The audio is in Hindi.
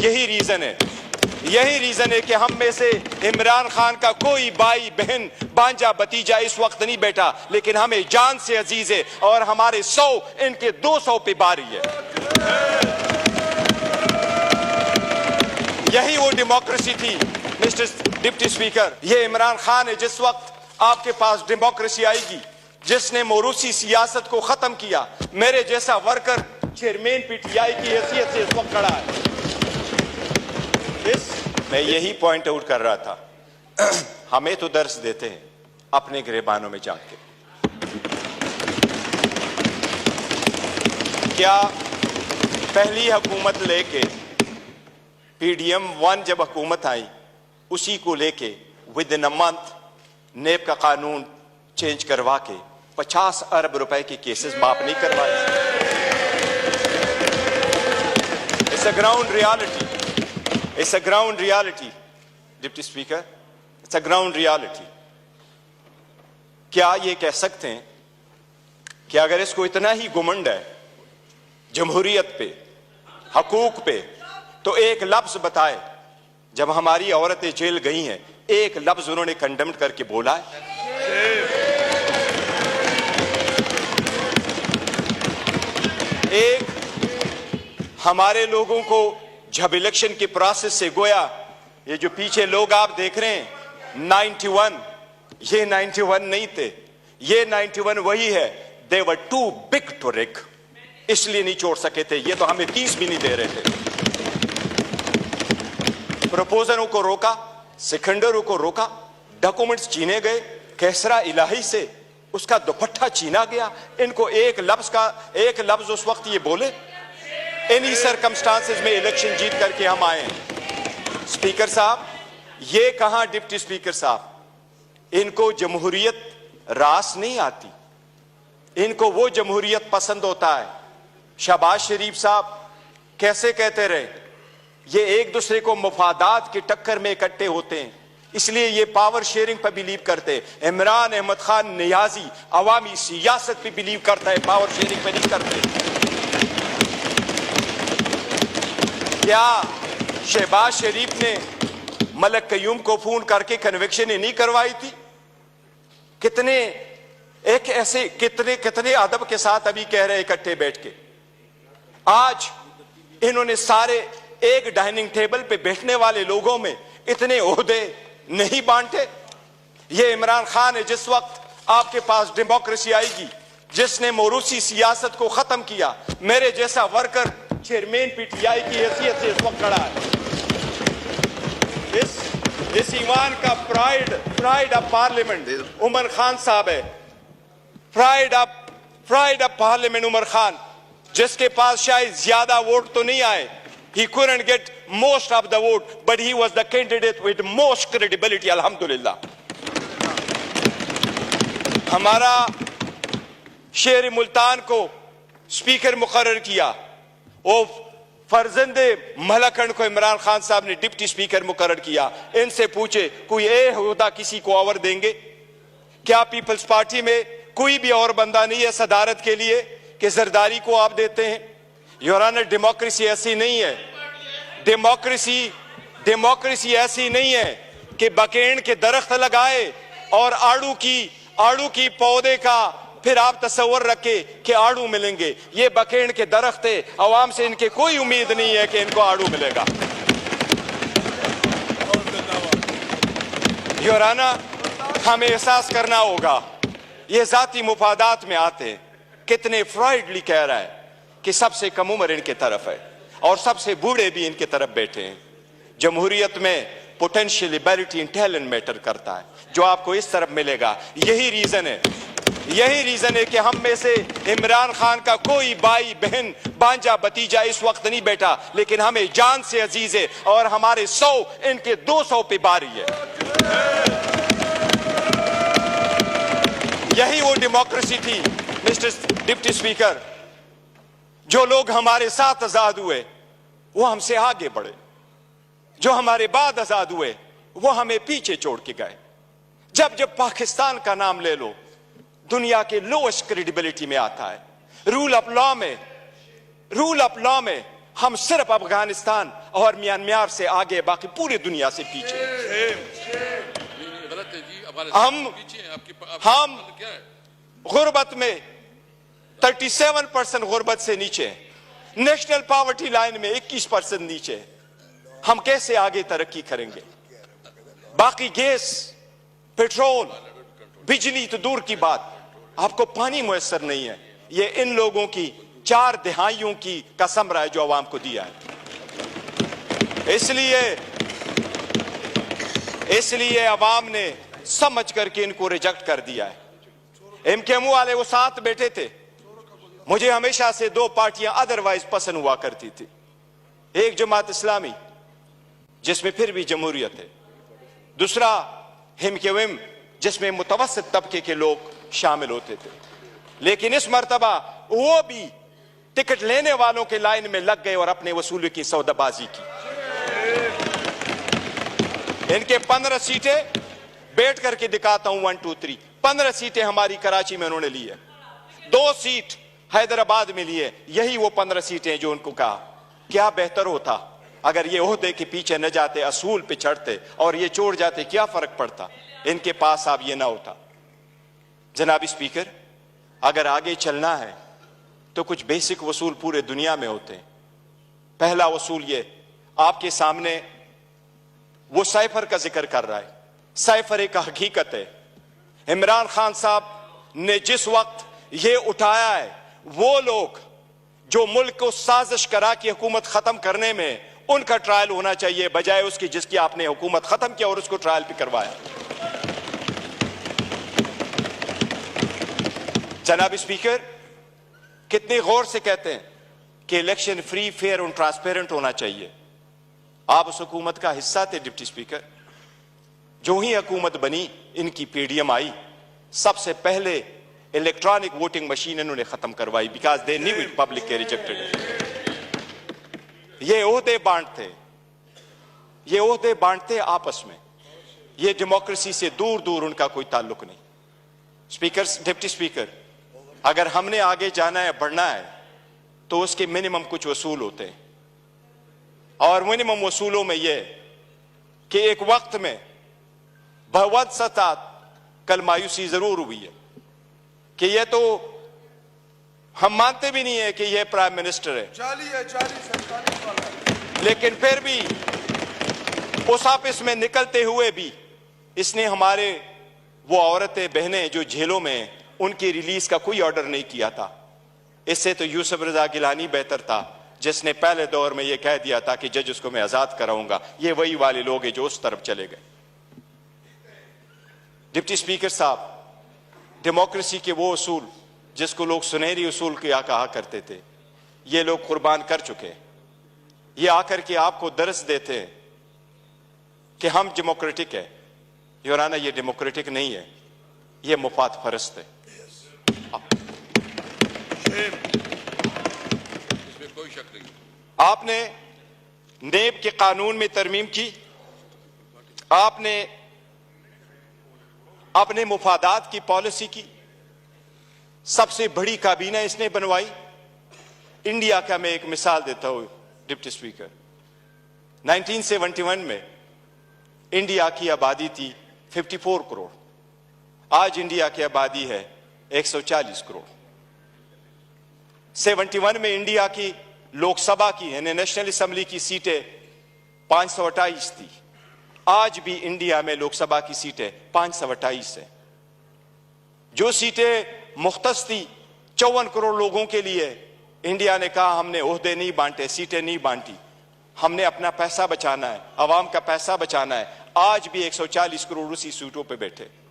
यही रीजन है कि हम में से इमरान खान का कोई भाई बहन भांजा भतीजा इस वक्त नहीं बैठा, लेकिन हमें जान से अजीज है और हमारे 100 इनके 200 पे बारी है। यही वो डेमोक्रेसी थी मिस्टर डिप्टी स्पीकर। ये इमरान खान है जिस वक्त आपके पास डेमोक्रेसी आएगी, जिसने मोरूसी सियासत को खत्म किया। मेरे जैसा वर्कर चेयरमैन पीटीआई की हैसियत से इस वक्त खड़ा है। मैं यही पॉइंट आउट कर रहा था। हमें तो दर्स देते हैं अपने गिरबानों में जाके। क्या पहली हुकूमत लेके PDM 1 जब हुकूमत आई, उसी को लेके विद इन अ मंथ नेब का कानून चेंज करवा के 50 अरब रुपए के केसेस माफ नहीं करवाए। It's a ground reality. It's a ground reality, deputy speaker, it's a ground reality। क्या ये कह सकते हैं कि अगर इसको इतना ही घुमंड है जमहूरियत पे, हकूक पे, तो एक लफ्ज बताए जब हमारी औरतें जेल गई हैं, एक लफ्ज उन्होंने कंडेम्ड करके बोला है? एक हमारे लोगों को जब इलेक्शन के प्रोसेस से गोया, ये जो पीछे लोग आप देख रहे हैं 91, ये 91 नहीं थे, ये 91 वही है। दे वर टू बिग टू रिग, इसलिए नहीं छोड़ सके थे। ये तो हमें 30 भी नहीं दे रहे थे। प्रपोजलों को रोका, सिकंदरों को रोका, डॉक्यूमेंट्स छीने गए, कैसरा इलाही से उसका दुपट्टा छीना गया। इनको एक लफ्ज उस वक्त ये बोले, इन्हीं सर्कमस्टांसेस में इलेक्शन जीत करके हम आए हैं। स्पीकर साहब, ये कहां डिप्टी स्पीकर साहब, इनको जमहूरियत रास नहीं आती, इनको वो जमहूरियत पसंद होता है। शहबाज शरीफ साहब कैसे कहते रहे, ये एक दूसरे को मुफादात के टक्कर में इकट्ठे होते हैं, इसलिए ये पावर शेयरिंग पर बिलीव करते हैं। इमरान अहमद खान नियाजी अवामी सियासत पे बिलीव करता है, पावर शेयरिंग पे नहीं करते। क्या शहबाज शरीफ ने मलक कयूम को फोन करके कन्विक्शन नहीं करवाई थी? कितने अदब के साथ अभी कह रहे इकट्ठे बैठ के। आज इन्होंने सारे एक डाइनिंग टेबल पे बैठने वाले लोगों में इतने ओहदे नहीं बांटे। ये इमरान खान है जिस वक्त आपके पास डेमोक्रेसी आएगी, जिसने मोरूसी सियासत को खत्म किया। मेरे जैसा वर्कर चेयरमैन पीटीआई की हैसियत से इस वक्त खड़ा है। इस ईवान का pride of parliament Umar Khan साहब है। Pride of parliament Umar Khan, जिसके पास शायद ज्यादा वोट तो नहीं आए, he couldn't get most of the vote, but he was the candidate with most credibility, alhamdulillah। हमारा शेर मुल्तान को स्पीकर मुकर्रर किया, वो फर्जंदे मलकन को इमरान खान साहब ने डिप्टी स्पीकर मुकर्रर किया। इनसे पूछे कोई ओहदा किसी को और देंगे क्या? पीपल्स पार्टी में कोई भी और बंदा नहीं है सदारत के लिए कि जरदारी को आप देते हैं? योर ऑनर, डेमोक्रेसी ऐसी नहीं है। डेमोक्रेसी ऐसी नहीं है कि बकेन के दरख्त लगाए और आड़ू की पौधे का फिर आप तस्वर रखे कि आड़ू मिलेंगे। ये बकेन के दरख्त है, अवाम से इनके कोई उम्मीद नहीं है कि इनको आड़ू मिलेगा। योर ऑनर, हमें एहसास करना होगा ये जाती मुफादात में आते हैं। कितने फ्राइडली कह रहा है कि सबसे कम उम्र इनके तरफ है और सबसे बूढ़े भी इनके तरफ बैठे हैं। जमहूरियत में potential ability and talent matter करता है, जो आपको इस तरफ मिलेगा। यही रीजन है कि हम में से इमरान खान का कोई भाई बहन भांजा भतीजा इस वक्त नहीं बैठा, लेकिन हमें जान से अजीज है और हमारे 100 इनके 200 पे बारी है। यही वो डेमोक्रेसी थी मिस्टर डिप्टी स्पीकर। जो लोग हमारे साथ आजाद हुए वो हमसे आगे बढ़े, जो हमारे बाद आजाद हुए वो हमें पीछे छोड़ के गए। जब पाकिस्तान का नाम ले लो, दुनिया के लोएस्ट क्रेडिबिलिटी में आता है। रूल ऑफ लॉ में हम सिर्फ अफगानिस्तान और म्यांमार से आगे, बाकी पूरी दुनिया से पीछे गलत है जी। हम पीछे हैं आपकी हम क्या है? गुर्बत में 37% गुर्बत से नीचे है, नेशनल पॉवर्टी लाइन में 21% नीचे है। हम कैसे आगे तरक्की करेंगे? बाकी गैस, पेट्रोल, बिजली तो दूर की बात, आपको पानी मुयस्सर नहीं है। ये इन लोगों की 4 दहाइयों की कसम रहा है जो अवाम को दिया है। इसलिए अवाम ने समझ करके इनको रिजेक्ट कर दिया है। एमकेएमयू वाले वो साथ बैठे थे। मुझे हमेशा से 2 पार्टियां अदरवाइज पसंद हुआ करती थी, एक जमात इस्लामी जिसमें फिर भी जमहूरियत है, दूसरा एमकेएम जिसमें मुतवस्सित तबके के लोग शामिल होते थे। लेकिन इस मर्तबा वो भी टिकट लेने वालों के लाइन में लग गए और अपने वसूली की सौदाबाजी की। इनके 15 सीटें बैठ करके दिखाता हूं, 1 2 3 15 सीटें हमारी कराची में उन्होंने ली है, 2 सीट हैदराबाद में ली है। यही वो 15 सीटें जो उनको कहा क्या बेहतर होता अगर ये ओहदे के पीछे न जाते, असूल पे चढ़ते और ये छोड़ जाते, क्या फर्क पड़ता? इनके पास अब ये ना होता। जनाब स्पीकर, अगर आगे चलना है तो कुछ बेसिक वसूल पूरे दुनिया में होते हैं। पहला वसूल ये आपके सामने वो साइफर का जिक्र कर रहा है। साइफर एक हकीकत है। इमरान खान साहब ने जिस वक्त ये उठाया है, वो लोग जो मुल्क को साजिश करा कि हुकूमत खत्म करने में, उनका ट्रायल होना चाहिए बजाय उसकी जिसकी आपने हुकूमत खत्म किया और उसको ट्रायल भी करवाया। जनाब स्पीकर, कितने गौर से कहते हैं कि इलेक्शन फ्री, फेयर और ट्रांसपेरेंट होना चाहिए। आप उस हुकूमत का हिस्सा थे डिप्टी स्पीकर। जो ही हुकूमत बनी, इनकी पीडीएम आई, सबसे पहले इलेक्ट्रॉनिक वोटिंग मशीन इन्होंने खत्म करवाई, because they knew it public के रिजेक्टेड इट। ये ओहदे बांटते, ये ओहदे बांटते आपस में, ये डेमोक्रेसी से दूर दूर उनका कोई ताल्लुक नहीं। स्पीकर, डिप्टी स्पीकर, अगर हमने आगे जाना है, बढ़ना है, तो उसके मिनिमम कुछ वसूल होते हैं। और मिनिमम वसूलों में यह कि एक वक्त में बहुत सतात कल मायूसी जरूर हुई है कि यह तो हम मानते भी नहीं है कि यह प्राइम मिनिस्टर है, लेकिन फिर भी उस ऑफिस में निकलते हुए भी इसने हमारे वो औरतें बहनें जो जेलों में हैं, उनकी रिलीज का कोई ऑर्डर नहीं किया था। इससे तो यूसुफ रजा गिलानी बेहतर था, जिसने पहले दौर में यह कह दिया था कि जज उसको मैं आजाद कराऊंगा। ये वही वाले लोग हैं जो उस तरफ चले गए। डिप्टी स्पीकर साहब, डेमोक्रेसी के वो उसूल जिसको लोग सुनहरी उसूल क्या कहा करते थे, ये लोग कुर्बान कर चुके हैं। ये आकर के आपको दर्स देते हैं कि हम डेमोक्रेटिक है। योराना, ये डेमोक्रेटिक नहीं है, ये मुफाद परस्त है। इसमें कोई शक नहीं। आपने नेब के कानून में तरमीम की, आपने अपने मुफादात की पॉलिसी की, सबसे बड़ी काबीना इसने बनवाई। इंडिया का मैं एक मिसाल देता हूं डिप्टी स्पीकर। 1971 में इंडिया की आबादी थी 54 करोड़, आज इंडिया की आबादी है 140 करोड़। 71 में इंडिया की लोकसभा की यानी नेशनल असेंबली की सीटें 528 थी, आज भी इंडिया में लोकसभा की सीटें 528 है। जो सीटें मुख्तस थी 54 करोड़ लोगों के लिए, इंडिया ने कहा हमने ओहदे नहीं बांटे, सीटें नहीं बांटी, हमने अपना पैसा बचाना है, अवाम का पैसा बचाना है। आज भी 140 करोड़ उसी सीटों पे बैठे।